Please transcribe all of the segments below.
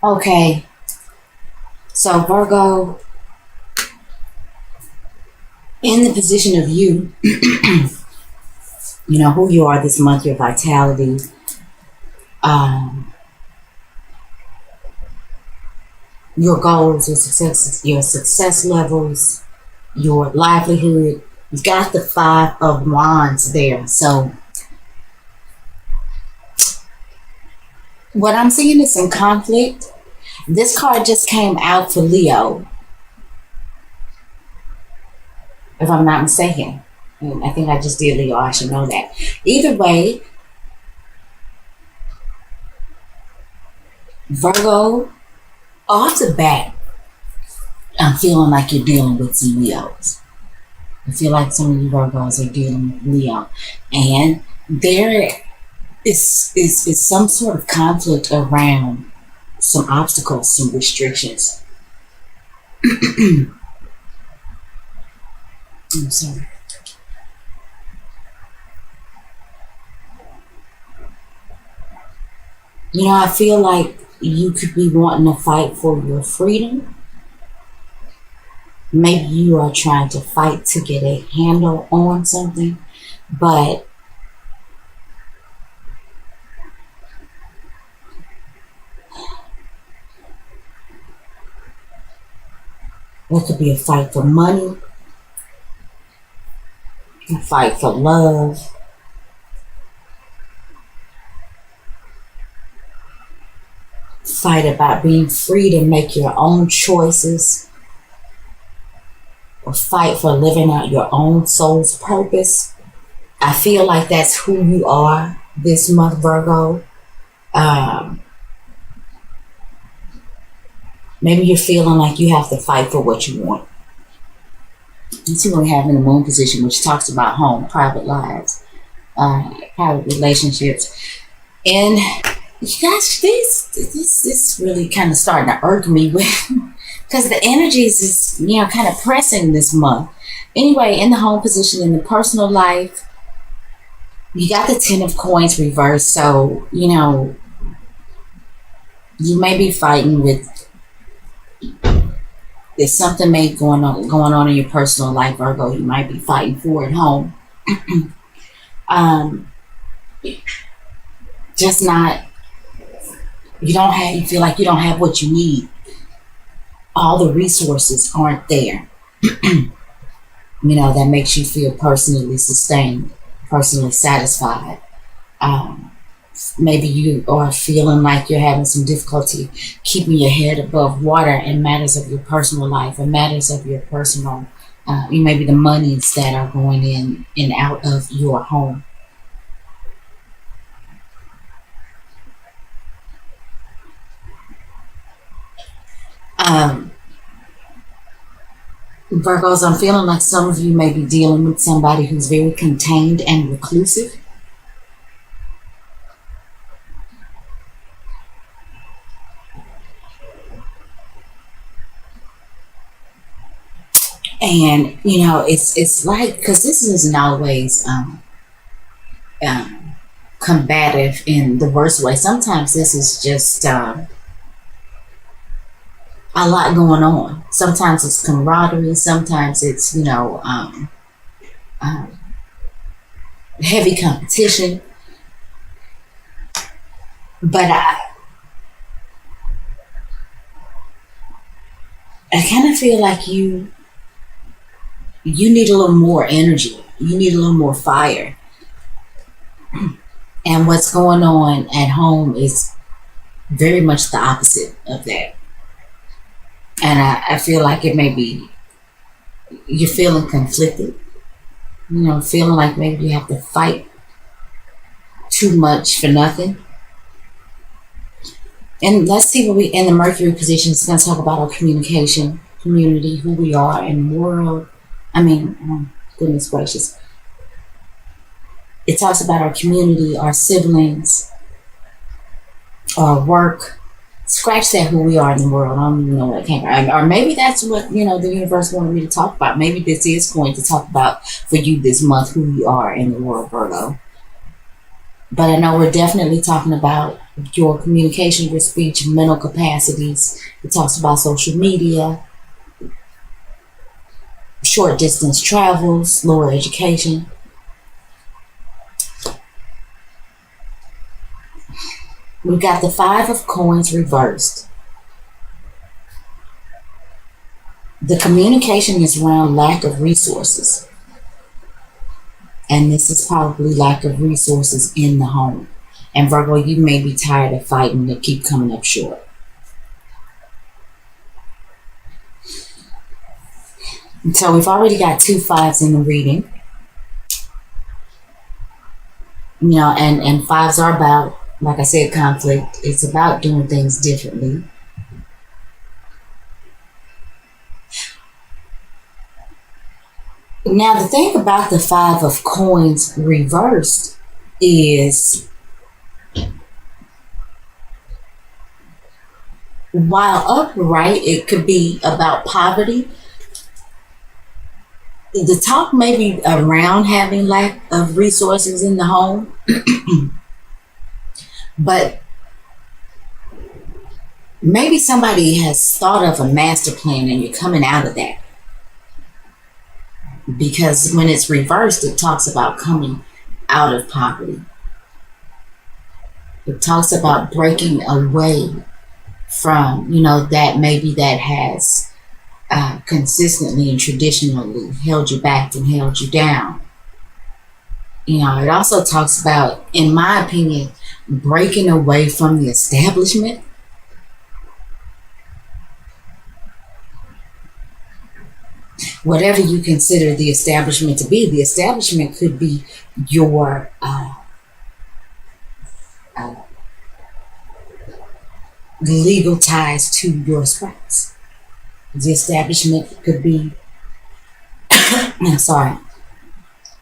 Okay, so Virgo, in the position of you, you know who you are this month, your vitality, um, your goals, your success levels, your livelihood. You've got the Five of Wands there. So what I'm seeing is some conflict. This card just came out for Leo, if I'm not mistaken. I think I just did Leo. I should know that. Either way, Virgo, off the bat, I'm feeling like you're dealing with some Leos. I feel like some of you Virgos are dealing with Leo. And there is some sort of conflict around some obstacles, some restrictions. I'm sorry. You know, I feel like you could be wanting to fight for your freedom. Maybe you are trying to fight to get a handle on something, but it could be a fight for money, a fight for love, fight about being free to make your own choices, or fight for living out your own soul's purpose. I feel like that's who you are this month, Virgo. Maybe you're feeling like you have to fight for what you want. You see what we have in the moon position, which talks about home, private lives, private relationships. And you guys, this really kind of starting to irk me with because the energies is, you know, kind of pressing this month. Anyway, in the home position, in the personal life, you got the Ten of Coins reversed. So, you know, you may be fighting with, there's something may going on in your personal life, Virgo, you might be fighting for at home. Just not, you feel like you don't have what you need. All the resources aren't there. You know, that makes you feel personally sustained, personally satisfied. Maybe you are feeling like you're having some difficulty keeping your head above water in matters of your personal life or matters of your personal, maybe the monies that are going in and out of your home. Virgos, I'm feeling like some of you may be dealing with somebody who's very contained and reclusive. And, you know, it's like, because this isn't always combative in the worst way. Sometimes this is just a lot going on. Sometimes it's camaraderie. Sometimes it's, you know, heavy competition. But I kind of feel like you need a little more energy. You need a little more fire. And what's going on at home is very much the opposite of that. And I feel like it may be, you're feeling conflicted. You know, feeling like maybe you have to fight too much for nothing. And let's see what we, in the Mercury position, it's going to talk about our communication, community, who we are in the world. I mean, goodness gracious. It talks about our community, our siblings, our work. Scratch that, who we are in the world. I don't even know what it came from. Or maybe that's what, you know, the universe wanted me to talk about. Maybe this is going to talk about for you this month, who you are in the world, Virgo. But I know we're definitely talking about your communication, your speech, mental capacities. It talks about social media, short distance travels, lower education. We've got the Five of Coins reversed. The communication is around lack of resources. And this is probably lack of resources in the home. And Virgo, you may be tired of fighting to keep coming up short. And so we've already got 2 5s in the reading. You know, and 5s are about, like I said, conflict. It's about doing things differently. Now, the thing about the Five of Coins reversed is, while upright, it could be about poverty. The talk may be around having lack of resources in the home, but maybe somebody has thought of a master plan and you're coming out of that. Because when it's reversed, it talks about coming out of poverty. It talks about breaking away from, you know, that maybe that has consistently and traditionally held you back and held you down. You know, it also talks about, in my opinion, breaking away from the establishment. Whatever you consider the establishment to be, the establishment could be your legal ties to your spouse. The establishment could be, I'm sorry,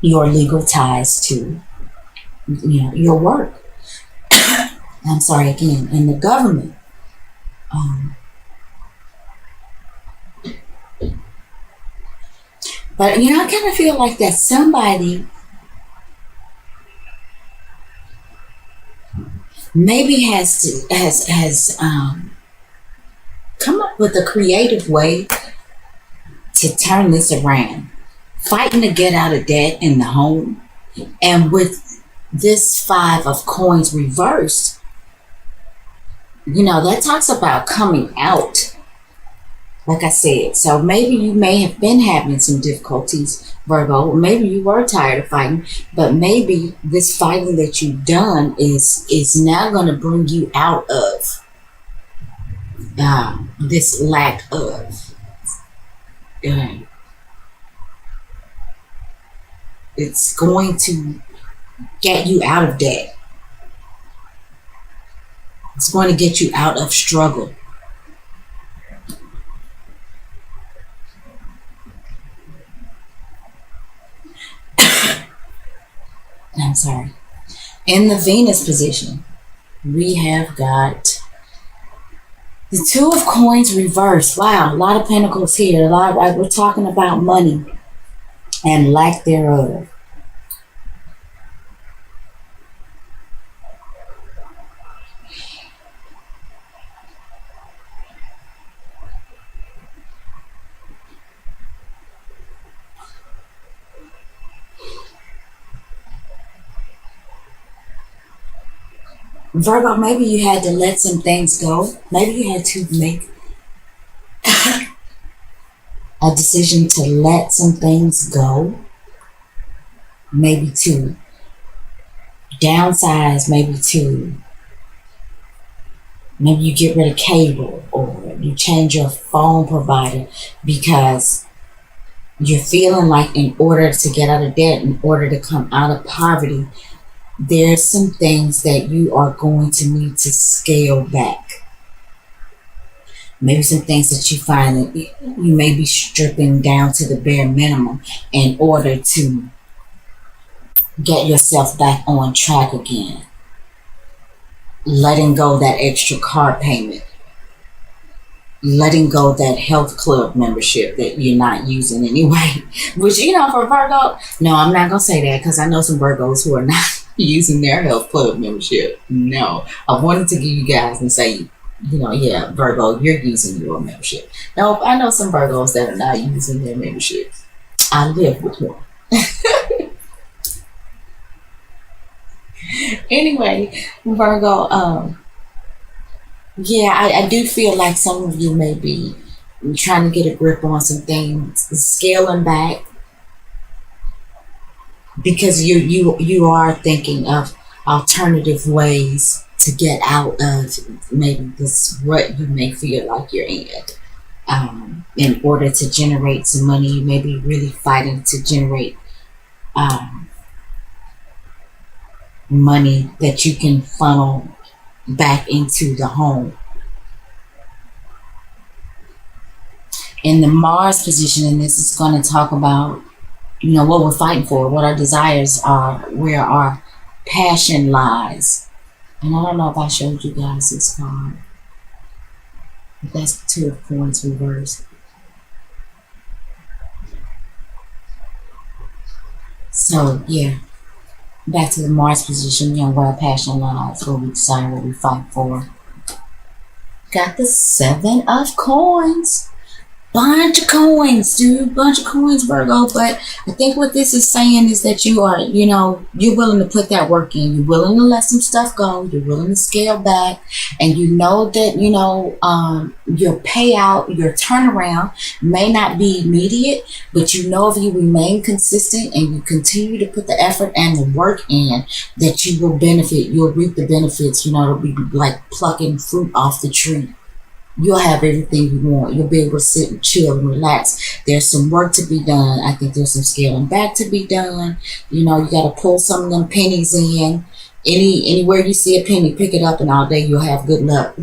your legal ties to, you know, your work. I'm sorry again, and the government. But, you know, I kind of feel like that somebody maybe has come up with a creative way to turn this around. Fighting to get out of debt in the home. And with this Five of Coins reversed, you know, that talks about coming out. Like I said, so maybe you may have been having some difficulties, Virgo. Maybe you were tired of fighting, but maybe this fighting that you've done is now going to bring you out of this lack of. It's going to get you out of debt. It's going to get you out of struggle. I'm sorry. In the Venus position, we have got the Two of Coins reversed. Wow, a lot of pentacles here. We're talking about money and lack thereof. Virgo, maybe you had to let some things go. Maybe you had to make a decision to let some things go. Maybe to downsize, maybe you get rid of cable, or you change your phone provider because you're feeling like in order to get out of debt, in order to come out of poverty, there's some things that you are going to need to scale back. Maybe some things that you find that you may be stripping down to the bare minimum in order to get yourself back on track again. Letting go that extra car payment. Letting go that health club membership that you're not using anyway. Which, you know, for Virgo, no, I'm not going to say that because I know some Virgos who are not using their health club membership. No, I wanted to give you guys and say, yeah, Virgo, you're using your membership. Nope, I know some Virgos that are not using their memberships. I live with one. Anyway, Virgo, yeah, I do feel like some of you may be trying to get a grip on some things, scaling back, because you are thinking of alternative ways to get out of maybe this rut you may feel like you're in order to generate some money. You may be really fighting to generate money that you can funnel back into the home. In the Mars position, and this is going to talk about, what we're fighting for, what our desires are, where our passion lies. And I don't know if I showed you guys this card. But that's the Two of Coins reversed. So, yeah. Back to the Mars position, where our passion lies, where we desire, what we fight for. Got the Seven of Coins. Bunch of coins, dude. Bunch of coins, Virgo. But I think what this is saying is that you are, you're willing to put that work in. You're willing to let some stuff go. You're willing to scale back. And you know that, your payout, your turnaround may not be immediate, but if you remain consistent and you continue to put the effort and the work in, that you will benefit. You'll reap the benefits. It'll be like plucking fruit off the tree. You'll have everything you want. You'll be able to sit and chill and relax. There's some work to be done. I think there's some scaling back to be done. You got to pull some of them pennies in. Anywhere you see a penny, pick it up, and all day you'll have good luck.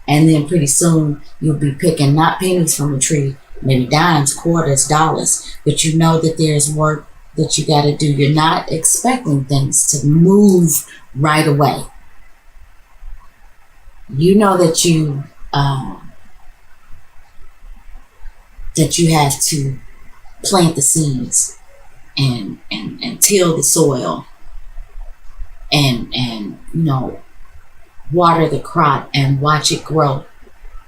And then pretty soon you'll be picking not pennies from a tree, maybe dimes, quarters, dollars. But you know that there's work that you got to do. You're not expecting things to move right away. You know that you have to plant the seeds and till the soil and water the crop and watch it grow.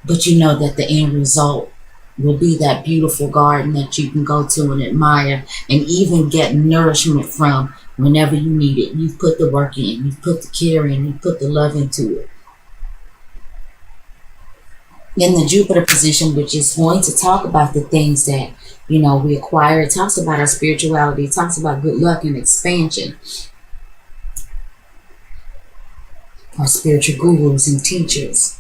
But you know that the end result will be that beautiful garden that you can go to and admire and even get nourishment from whenever you need it. You've put the work in, you've put the care in, you've put the love into it. In the Jupiter position, which is going to talk about the things that, we acquire. It talks about our spirituality. It talks about good luck and expansion. Our spiritual gurus and teachers.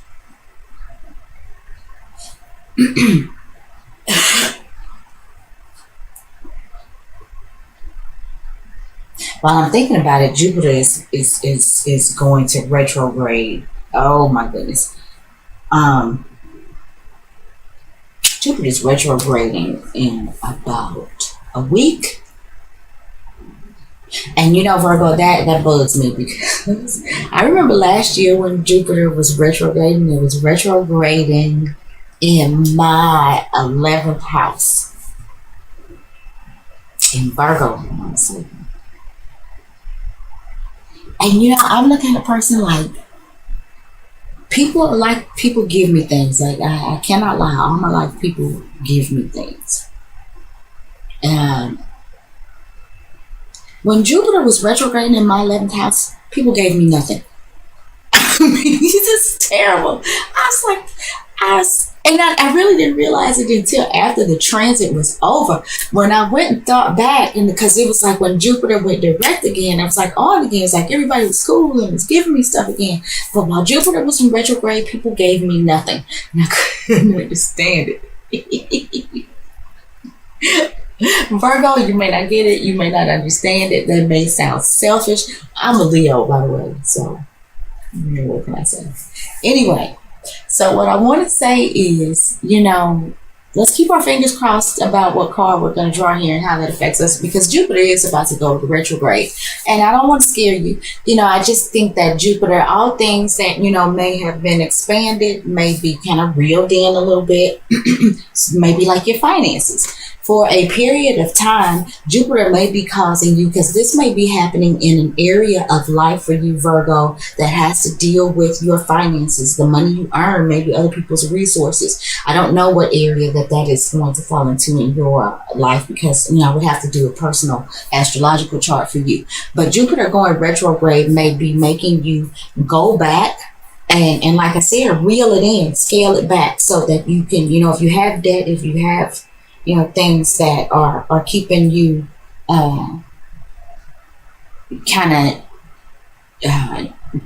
While I'm thinking about it, Jupiter is going to retrograde. Oh my goodness. Jupiter is retrograding in about a week. And Virgo, that bugs me because I remember last year when Jupiter was retrograding, it was retrograding in my 11th house. In Virgo, honestly. And I'm the kind of person like, people give me things. Like I cannot lie. All my life, people give me things. And when Jupiter was retrograding in my 11th house, people gave me nothing. I mean, this is terrible. I really didn't realize it until after the transit was over. When I went and thought back, and because it was like when Jupiter went direct again, I was like on again. It's like everybody was cool and was giving me stuff again. But while Jupiter was in retrograde, people gave me nothing. And I couldn't understand it. Virgo, you may not get it. You may not understand it. That may sound selfish. I'm a Leo, by the way. So, what can I say? Anyway. So what I want to say is, let's keep our fingers crossed about what card we're going to draw here and how that affects us, because Jupiter is about to go to retrograde. And I don't want to scare you. I just think that Jupiter, all things that, may have been expanded, may be kind of reeled in a little bit, maybe like your finances. For a period of time, Jupiter may be causing you, because this may be happening in an area of life for you, Virgo, that has to deal with your finances, the money you earn, maybe other people's resources. I don't know what area that is going to fall into in your life, because, I would have to do a personal astrological chart for you. But Jupiter going retrograde may be making you go back and like I said, reel it in, scale it back, so that you can, if you have debt, if you have things that are keeping you kind of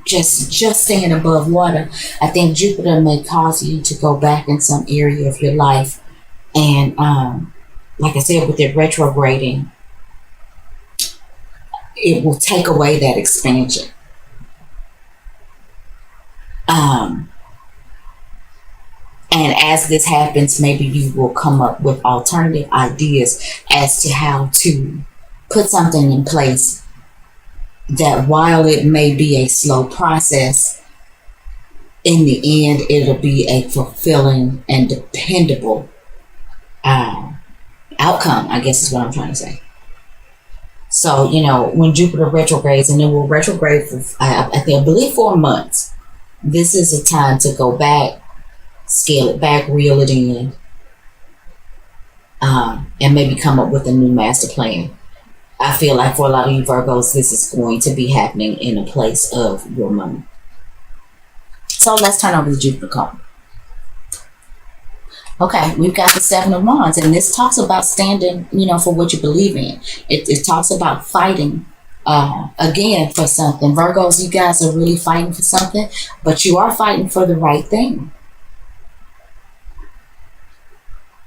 just staying above water. I think Jupiter may cause you to go back in some area of your life, and like I said, with it retrograding, it will take away that expansion. And as this happens, maybe you will come up with alternative ideas as to how to put something in place that, while it may be a slow process, in the end, it'll be a fulfilling and dependable outcome, I guess is what I'm trying to say. So, when Jupiter retrogrades, and it will retrograde for, I believe, 4 months, this is a time to go back, scale it back, reel it in, and maybe come up with a new master plan. I feel like for a lot of you Virgos, this is going to be happening in a place of your money. So let's turn over the Jupiter card. Okay, we've got the Seven of Wands, and this talks about standing, for what you believe in. It talks about fighting, again, for something. Virgos, you guys are really fighting for something, but you are fighting for the right thing.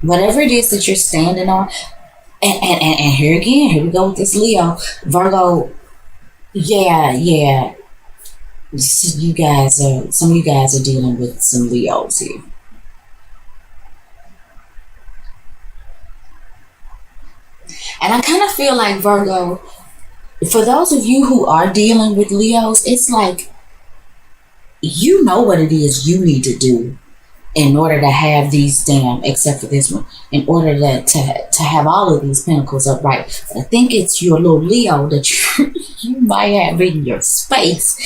Whatever it is that you're standing on, and here we go with this Leo. Virgo, yeah. Some of you guys are dealing with some Leos here. And I kind of feel like, Virgo, for those of you who are dealing with Leos, it's like, you know what it is you need to do in order to have these except for this one, in order to have all of these pentacles upright. I think it's your little Leo that you might have in your space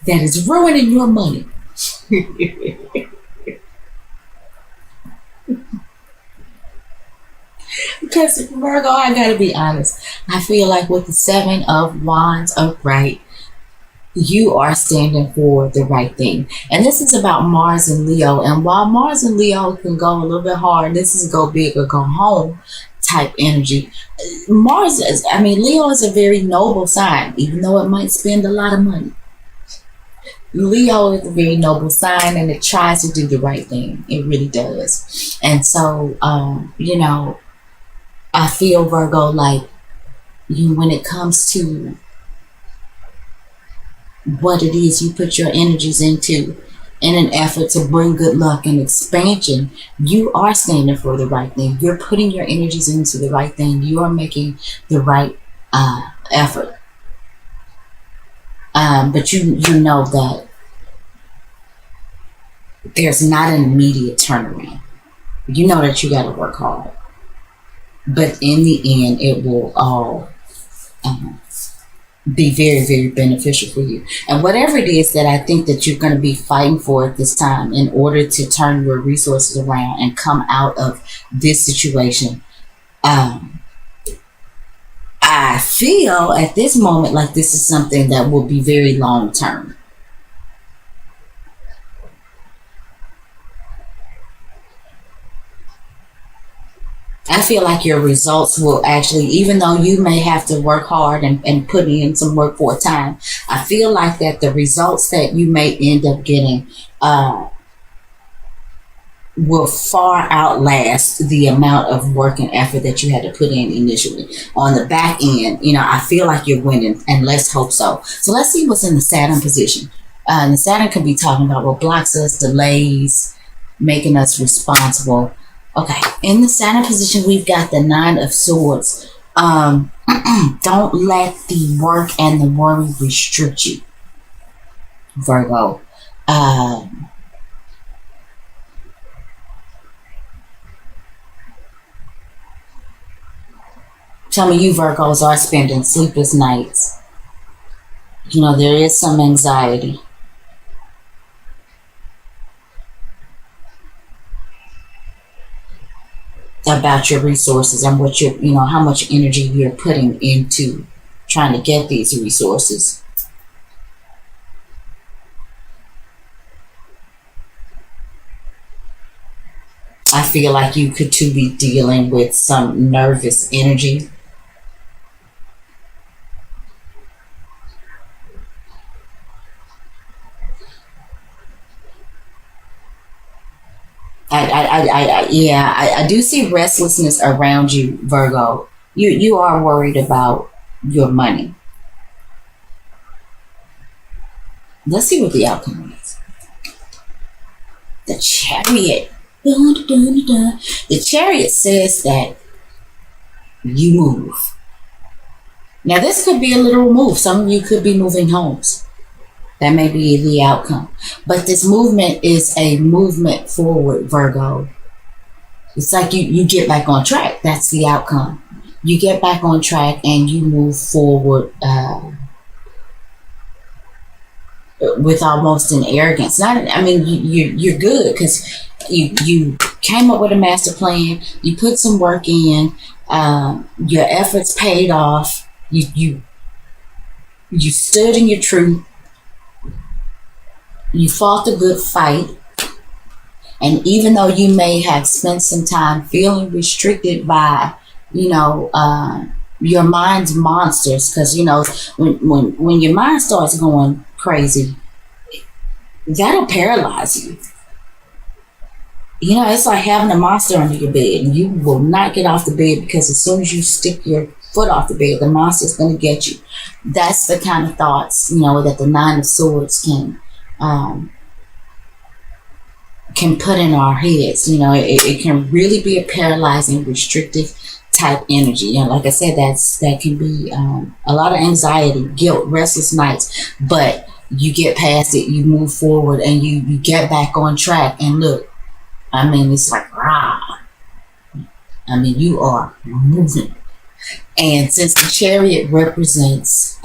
that is ruining your money. Because, Virgo, I gotta be honest, I feel like with the Seven of Wands upright, you are standing for the right thing. And this is about Mars and Leo. And while Mars and Leo can go a little bit hard, this is go big or go home type energy. Leo is a very noble sign, even though it might spend a lot of money. Leo is a very noble sign, and it tries to do the right thing. It really does. And so, I feel, Virgo, like when it comes to what it is you put your energies into in an effort to bring good luck and expansion, you are standing for the right thing. You're putting your energies into the right thing. You are making the right effort. But you know that there's not an immediate turnaround. You know that you got to work hard. But in the end, it will all be very, very beneficial for you. And whatever it is that I think that you're going to be fighting for at this time in order to turn your resources around and come out of this situation, I feel at this moment like this is something that will be very long term. I feel like your results will actually, even though you may have to work hard and put in some work for a time, I feel like that the results that you may end up getting will far outlast the amount of work and effort that you had to put in initially. On the back end, I feel like you're winning, and let's hope so. So let's see what's in the Saturn position. The Saturn could be talking about what blocks us, delays, making us responsible. Okay, in the Saturn position, we've got the Nine of Swords. Don't let the work and the worry restrict you, Virgo. Some of you Virgos are spending sleepless nights. You know, there is some anxiety. About your resources and what you're, you know, how much energy you're putting into trying to get these resources. I feel like you could too be dealing with some nervous energy. I do see restlessness around you, Virgo. You are worried about your money. Let's see what the outcome is. The Chariot. Dun, dun, dun, dun. The Chariot says that you move. Now, this could be a literal move. Some of you could be moving homes. That may be the outcome. But this movement is a movement forward, Virgo. It's like you get back on track. That's the outcome. You get back on track and you move forward with almost an arrogance. Not, I mean, you're good because you came up with a master plan. You put some work in. Your efforts paid off. You stood in your truth. You fought the good fight. And even though you may have spent some time feeling restricted by, you know, your mind's monsters, because, you know, when your mind starts going crazy, that'll paralyze you. You know, it's like having a monster under your bed, and you will not get off the bed because as soon as you stick your foot off the bed, the monster's going to get you. That's the kind of thoughts, you know, that the Nine of Swords can put in our heads. You know, it can really be a paralyzing, restrictive type energy. You know, like I said, that can be a lot of anxiety, guilt, restless nights, but you get past it, you move forward, and you get back on track. And look, I mean, it's like, rah. I mean, you are moving. And since the Chariot represents